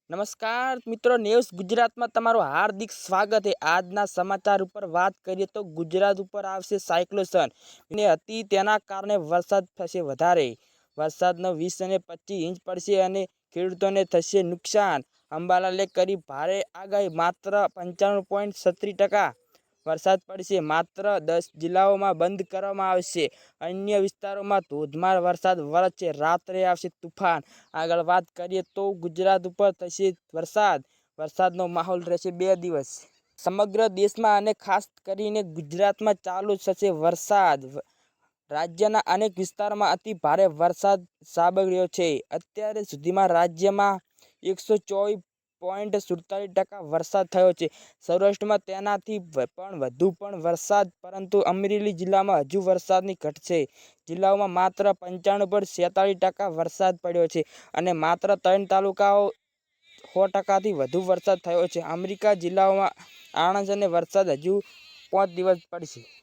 નમસ્કાર મિત્રો, ન્યૂઝ ગુજરાતમાં તમારું હાર્દિક સ્વાગત છે। આજના સમાચાર ઉપર વાત કરીએ તો ગુજરાત ઉપર આવશે સાયક્લોન અને તેના કારણે વરસાદ થશે વધારે। વરસાદનો 20 અને 25 ઇંચ પડશે અને ખેડૂતોને થશે નુકસાન। અંબાલાલે કરી ભારે આગાહી, માત્ર 95.36% વરસાદ પડશે। માત્ર 10 જિલ્લાઓમાં બંધ કરવામાં આવશે, અન્ય વિસ્તારોમાં ધોધમાર વરસાદ વરસશે। રાત્રે આવશે તુફાન। આગળ વાત કરીએ તો ગુજરાત ઉપર થશે વરસાદનો માહોલ રહેશે 2 દિવસ। સમગ્ર દેશમાં અને ખાસ કરીને ગુજરાતમાં ચાલુ થશે વરસાદ। રાજ્યના અનેક વિસ્તારોમાં અતિ ભારે વરસાદ સાબક્યો છે। અત્યાર સુધીમાં રાજ્યમાં 124.47% વરસાદ થયો છે। સૌરાષ્ટ્રમાં તેનાથી પણ વધુ વરસાદ, પરંતુ અમરેલી જિલ્લામાં હજુ વરસાદની ઘટશે। જિલ્લાઓમાં માત્ર 95.46% વરસાદ પડ્યો છે અને માત્ર 3 તાલુકાઓ 100%થી વધુ વરસાદ થયો છે। અમરેલી જિલ્લામાં આણંદ અને વરસાદ હજુ 5 દિવસ પડશે।